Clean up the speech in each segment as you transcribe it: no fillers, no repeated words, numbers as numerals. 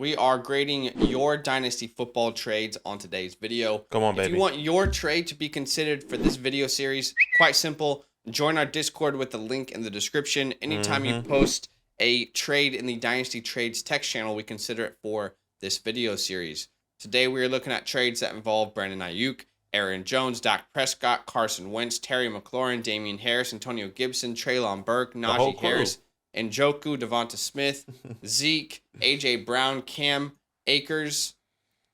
We are grading your Dynasty football trades on today's video. Come on, If baby. you want your trade to be considered for this video series, quite simple. Join our Discord with the link in the description. Anytime you post a trade in the Dynasty Trades text channel, we consider it for this video series. Today, we are looking at trades that involve Brandon Ayuk, Aaron Jones, Dak Prescott, Carson Wentz, Terry McLaurin, Damian Harris, Antonio Gibson, Treylon Burke, Najee Harris, Njoku, Devonta Smith, Zeke, A.J. Brown, Cam Akers.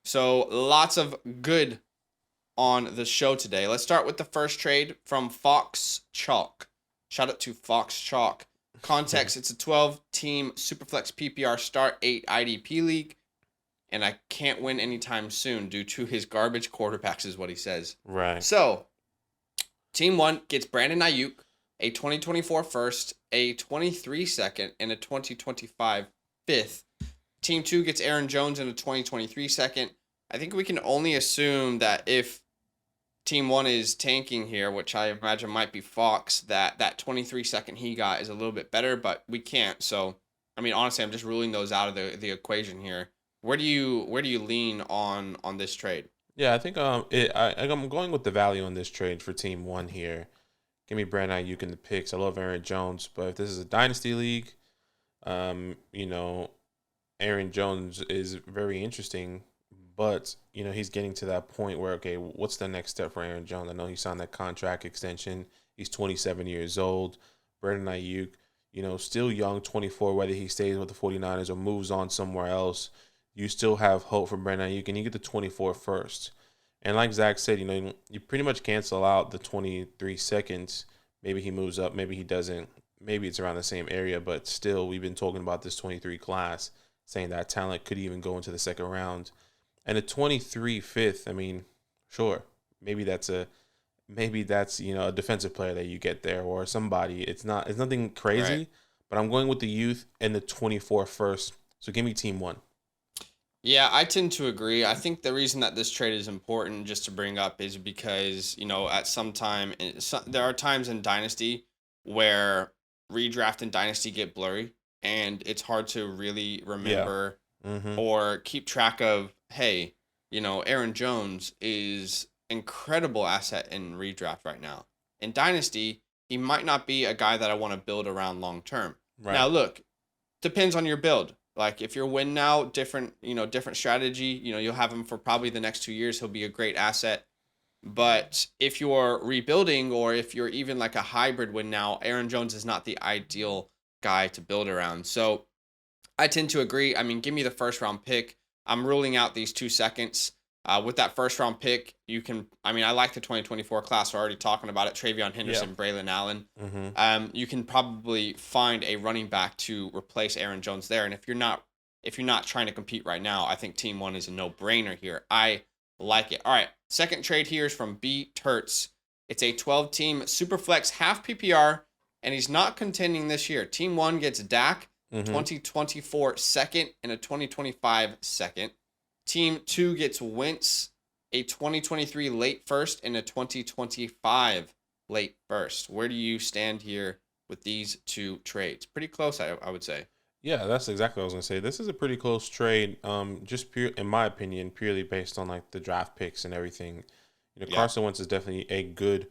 So lots of good on the show today. Let's start with the first trade from Fox Chalk. Shout out to Fox Chalk. Context, it's a 12-team Superflex PPR Start 8 IDP league, and I can't win anytime soon due to his garbage quarterbacks is what he says. Right. So, Team 1 gets Brandon Ayuk, a 2024 first, a 23 second, and a 2025 fifth. Team 2 gets Aaron Jones in a 2023 second. I think we can only assume that if Team 1 is tanking here, which I imagine might be Fox, that 23 second he got is a little bit better, but we can't. So, I mean, honestly, I'm just ruling those out of the equation here. Where do you lean on this trade? Yeah, I think I'm going with the value on this trade for Team 1 here. Give me Brandon Ayuk in the picks. I love Aaron Jones, but if this is a dynasty league, Aaron Jones is very interesting, but he's getting to that point where, okay, what's the next step for Aaron Jones? I know he signed that contract extension. He's 27 years old. Brandon Ayuk, still young, 24, whether he stays with the 49ers or moves on somewhere else, you still have hope for Brandon Ayuk, and you get the 24 first. And like Zach said, you pretty much cancel out the 23 seconds. Maybe he moves up, maybe he doesn't. Maybe it's around the same area, but still, we've been talking about this 23 class, saying that talent could even go into the second round. And a 23 fifth, I mean, sure, maybe that's a defensive player that you get there or somebody. It's nothing crazy, right. But I'm going with the youth and the 24 first. So give me Team 1. Yeah, I tend to agree. I think the reason that this trade is important just to bring up is because, at some time, there are times in Dynasty where redraft and Dynasty get blurry, and it's hard to really remember or keep track of, hey, Aaron Jones is incredible asset in redraft right now. In Dynasty, he might not be a guy that I want to build around long term. Right. Now, look, depends on your build. Like if you're win now, different strategy, you'll have him for probably the next 2 years. He'll be a great asset. But if you're rebuilding or if you're even like a hybrid win now, Aaron Jones is not the ideal guy to build around. So I tend to agree. I mean, give me the first round pick. I'm ruling out these 2 seconds. With that first round pick, I like the 2024 class. We're already talking about it. Travion Henderson, Braylon Allen. You can probably find a running back to replace Aaron Jones there. And if you're not trying to compete right now, I think Team 1 is a no-brainer here. I like it. All right. Second trade here is from B. Turtz. It's a 12-team Superflex half PPR, and he's not contending this year. Team 1 gets Dak, 2024 second, and a 2025 second. Team 2 gets Wentz, a 2023 late first, and a 2025 late first. Where do you stand here with these two trades? Pretty close, I would say. Yeah, that's exactly what I was going to say. This is a pretty close trade, in my opinion, purely based on like the draft picks and everything. Carson Wentz is definitely a good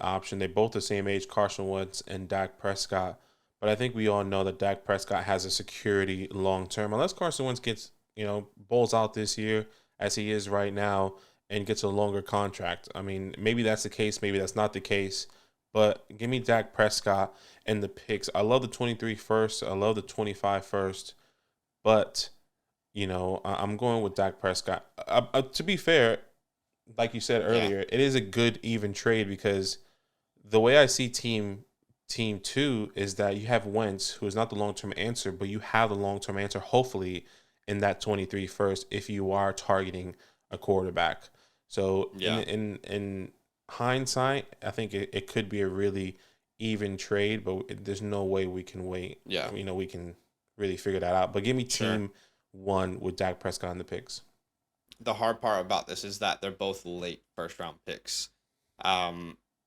option. They're both the same age, Carson Wentz and Dak Prescott. But I think we all know that Dak Prescott has a security long term. Unless Carson Wentz gets balls out this year as he is right now and gets a longer contract. I mean, maybe that's the case. Maybe that's not the case. But give me Dak Prescott and the picks. I love the 23 first. I love the 25 first. But, I'm going with Dak Prescott. To be fair, like you said earlier, It is a good even trade because the way I see Team 2 is that you have Wentz, who is not the long-term answer, but you have the long-term answer, hopefully, in that 23 first if you are targeting a quarterback. So in hindsight, I think it could be a really even trade, but there's no way we can wait. Yeah. We can really figure that out. But give me Team 1 with Dak Prescott in the picks. The hard part about this is that they're both late first round picks.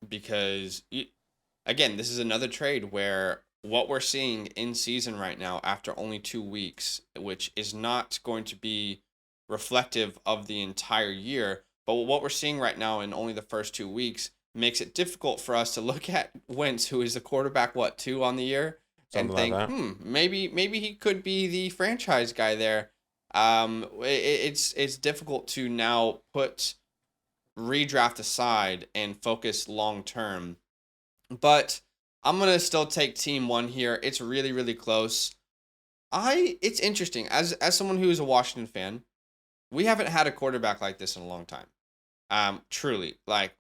Because, again, this is another trade where what we're seeing in season right now after only 2 weeks, which is not going to be reflective of the entire year, but what we're seeing right now in only the first 2 weeks makes it difficult for us to look at Wentz, who is the quarterback, 2 on the year, and Something like think, that. maybe he could be the franchise guy there. It's difficult to now put redraft aside and focus long term. But I'm gonna still take team one here. It's really, really close. It's interesting. As someone who is a Washington fan, we haven't had a quarterback like this in a long time. Truly. Like,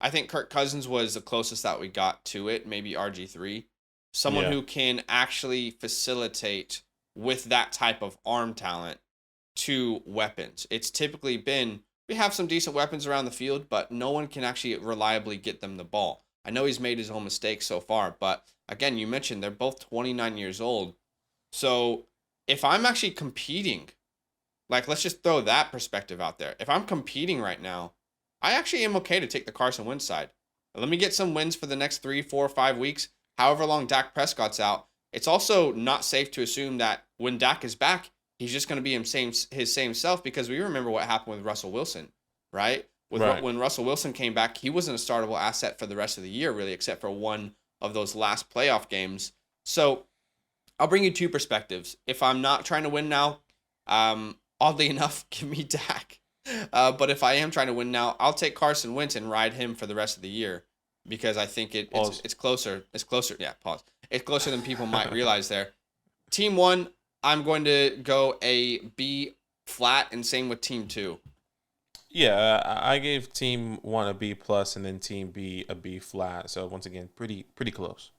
I think Kirk Cousins was the closest that we got to it, maybe RG3. Someone Yeah. who can actually facilitate with that type of arm talent to weapons. It's typically been we have some decent weapons around the field, but no one can actually reliably get them the ball. I know he's made his own mistakes so far, but again, you mentioned they're both 29 years old. So if I'm actually competing, like let's just throw that perspective out there. If I'm competing right now, I actually am okay to take the Carson Wentz side. Let me get some wins for the next 3, 4, 5 weeks, however long Dak Prescott's out. It's also not safe to assume that when Dak is back, he's just going to be his same self, because we remember what happened with Russell Wilson, right? Right. When Russell Wilson came back, he wasn't a startable asset for the rest of the year, really, except for one of those last playoff games. So I'll bring you two perspectives. If I'm not trying to win now, oddly enough, give me Dak. But if I am trying to win now, I'll take Carson Wentz and ride him for the rest of the year, because I think it's closer. It's closer. Yeah, pause. It's closer than people might realize there. Team one, I'm going to go a B flat, and same with team two. Yeah, I gave team one a B plus and then team B a B flat. So once again, pretty close.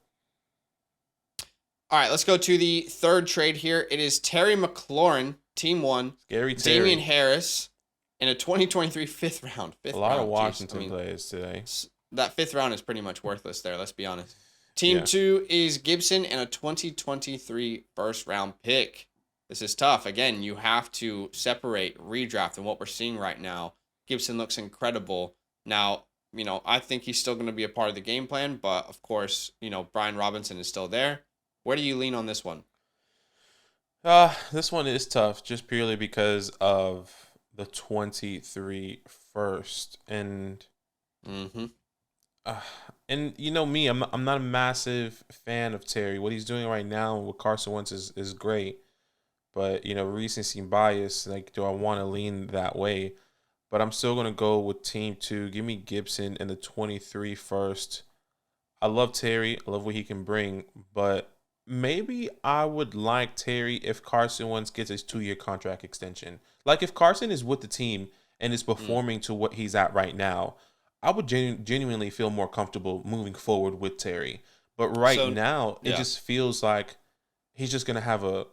All right, let's go to the third trade here. It is Terry McLaurin, team one. Scary Terry. Damian Harris in a 2023 fifth round. A lot of Washington players today. That fifth round is pretty much worthless there, let's be honest. Team two is Gibson and a 2023 first round pick. This is tough. Again, you have to separate redraft and what we're seeing right now. Gibson looks incredible. Now, I think he's still going to be a part of the game plan, but of course, Brian Robinson is still there. Where do you lean on this one? This one is tough just purely because of the 23 first. And and me, I'm not a massive fan of Terry. What he's doing right now with Carson Wentz is great. But, recency bias, like, do I want to lean that way? But I'm still going to go with team two. Give me Gibson in the 23 first. I love Terry. I love what he can bring. But maybe I would like Terry if Carson Wentz gets his 2-year contract extension. Like, if Carson is with the team and is performing to what he's at right now, I would genuinely feel more comfortable moving forward with Terry. But now, it just feels like he's just going to have a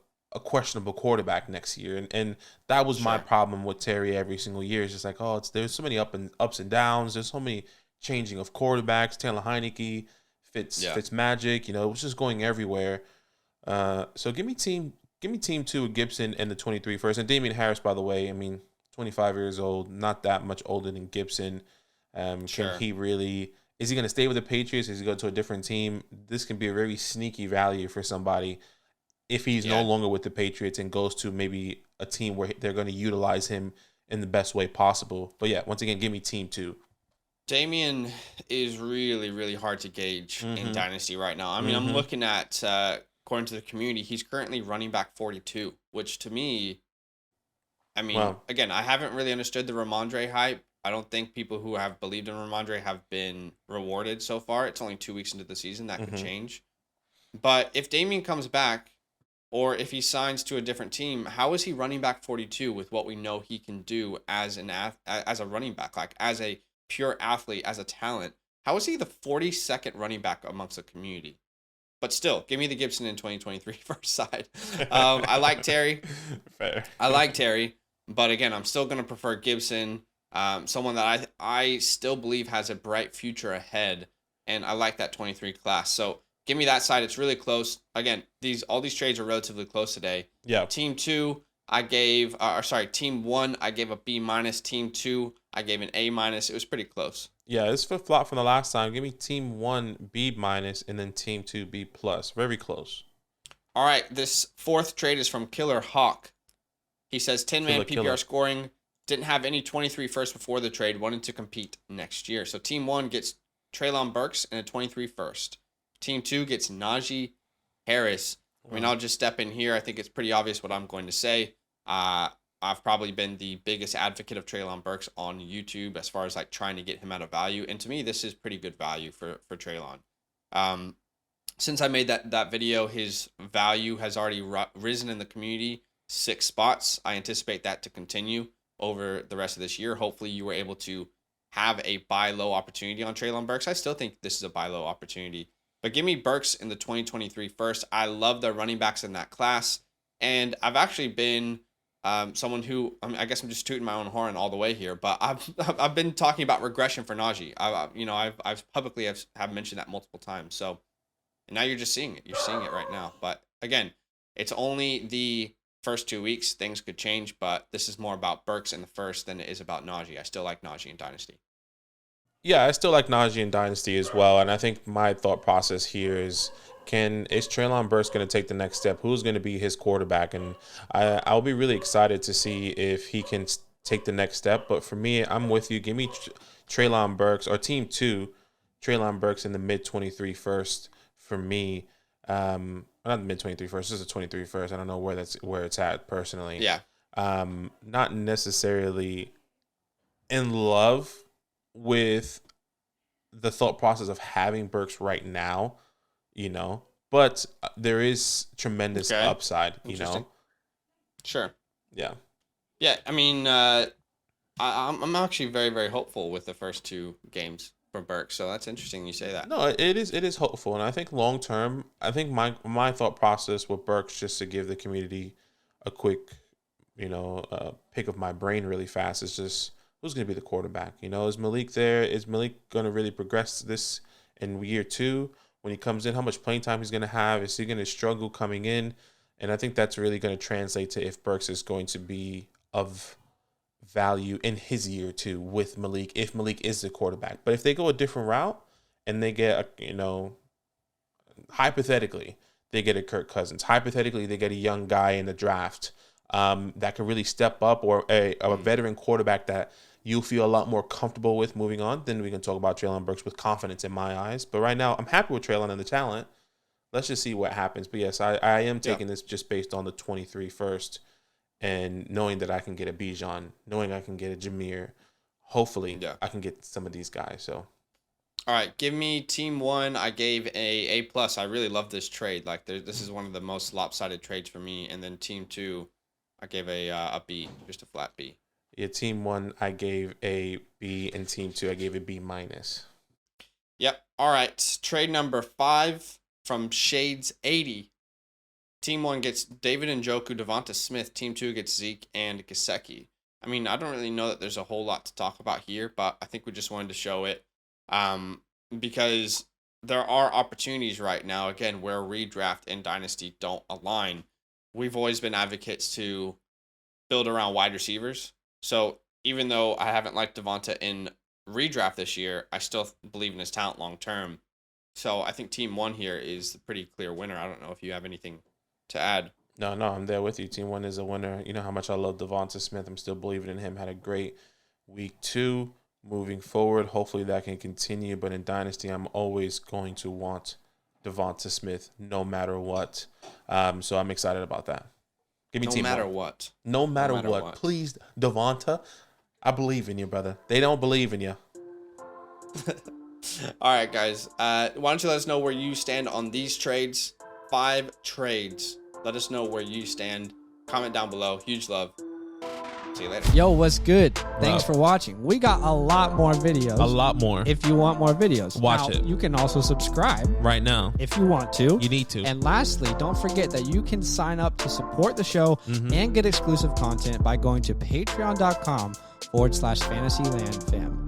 questionable quarterback next year. And that was my problem with Terry every single year. It's just like, there's so many ups and downs. There's so many changing of quarterbacks. Taylor Heineke, Fitzmagic, it was just going everywhere. So give me team two with Gibson and the 23 first. And Damian Harris, by the way, 25 years old, not that much older than Gibson. Can he really, is he going to stay with the Patriots? Is he going to a different team? This can be a very sneaky value for somebody if he's no longer with the Patriots and goes to maybe a team where they're going to utilize him in the best way possible. But yeah, once again, give me team two. Damian is really, really hard to gauge in Dynasty right now. I'm looking at, according to the community, he's currently running back 42, which to me, again, I haven't really understood the Ramondre hype. I don't think people who have believed in Ramondre have been rewarded so far. It's only 2 weeks into the season. That could change. But if Damian comes back, or if he signs to a different team, how is he running back 42 with what we know he can do as a running back, like as a pure athlete, as a talent? How is he the 42nd running back amongst the community? But still, give me the Gibson in 2023 first side. I like Terry. Fair. I like Terry, but again, I'm still going to prefer Gibson, someone that I still believe has a bright future ahead, and I like that 23 class. So give me that side. It's really close. Again, all these trades are relatively close today. Yeah. Team two, team one, I gave a B minus. Team two, I gave an A minus. It was pretty close. Yeah, this flip flop from the last time. Give me team 1 B minus and then team 2 B plus. Very close. All right, this fourth trade is from Killer Hawk. He says 10-man PPR scoring, didn't have any 23 first before the trade, wanted to compete next year. So team 1 gets Treylon Burks and a 23 first. Team 2 gets Najee Harris. I mean, I'll just step in here. I think it's pretty obvious what I'm going to say. I've probably been the biggest advocate of Treylon Burks on YouTube as far as like trying to get him out of value. And to me, this is pretty good value for Treylon. Since I made that video, his value has already risen in the community 6 spots. I anticipate that to continue over the rest of this year. Hopefully you were able to have a buy low opportunity on Treylon Burks. I still think this is a buy low opportunity. But give me Burks in the 2023 first. I love the running backs in that class. And I've actually been someone who, I guess I'm just tooting my own horn all the way here, but I've been talking about regression for Najee. I've publicly have mentioned that multiple times. So now you're just seeing it. You're seeing it right now. But again, it's only the first 2 weeks. Things could change, but this is more about Burks in the first than it is about Najee. I still like Najee in Dynasty. Yeah, I still like Najee in Dynasty as well. And I think my thought process here is Treylon Burks going to take the next step? Who's going to be his quarterback? And I'll be really excited to see if he can take the next step. But for me, I'm with you. Give me Treylon Burks or team 2, Treylon Burks in the mid-23 first for me. Not the mid-23 first, this is a 23 first. I don't know where it's at personally. Yeah. Not necessarily in love with the thought process of having Burks right now, but there is tremendous upside, Sure. Yeah. Yeah. I mean, I'm actually very, very hopeful with the first 2 games for Burks. So that's interesting you say that. No, it is hopeful. And I think long term, I think my thought process with Burks, just to give the community a quick, pick of my brain really fast, is just who's going to be the quarterback? Is Malik there? Is Malik going to really progress this in year 2? When he comes in, how much playing time he's going to have? Is he going to struggle coming in? And I think that's really going to translate to if Burks is going to be of value in his year 2 with Malik, if Malik is the quarterback. But if they go a different route and they get, hypothetically, they get a Kirk Cousins. Hypothetically, they get a young guy in the draft that can really step up, or a veteran quarterback that you feel a lot more comfortable with moving on, then we can talk about Treylon Burks with confidence in my eyes. But right now, I'm happy with Treylon and the talent. Let's just see what happens. But yes, I am taking this just based on the 23 first and knowing that I can get a Bijan, knowing I can get a Jameer. Hopefully, I can get some of these guys. So, all right, give me team 1. I gave A plus. I really love this trade. Like, this is one of the most lopsided trades for me. And then team 2, I gave a B, just a flat B. Yeah, team 1, I gave a B, and team 2, I gave a B minus. Yep. All right. Trade number 5 from Shades 80. Team 1 gets David Njoku, Devonta Smith. Team 2 gets Zeke and Gesicki. I mean, I don't really know that there's a whole lot to talk about here, but I think we just wanted to show it because there are opportunities right now, again, where redraft and Dynasty don't align. We've always been advocates to build around wide receivers. So even though I haven't liked Devonta in redraft this year, I still believe in his talent long term. So I think team 1 here is the pretty clear winner. I don't know if you have anything to add. No, I'm there with you. Team 1 is a winner. You know how much I love Devonta Smith. I'm still believing in him. Had a great week 2. Moving forward, hopefully that can continue. But in Dynasty, I'm always going to want Devonta Smith no matter what. So I'm excited about that. Give me no team matter 1. what. No matter what. Please, Devonta, I believe in you, brother. They don't believe in you. All right, guys. Why don't you let us know where you stand on these trades? 5 trades. Let us know where you stand. Comment down below. Huge love. See you later. Yo, what's good? Thanks for watching. We got a lot more videos. A lot more. If you want more videos, watch it. You can also subscribe right now if you want to. You need to. And lastly, don't forget that you can sign up to support the show and get exclusive content by going to patreon.com/FantasyLand fam.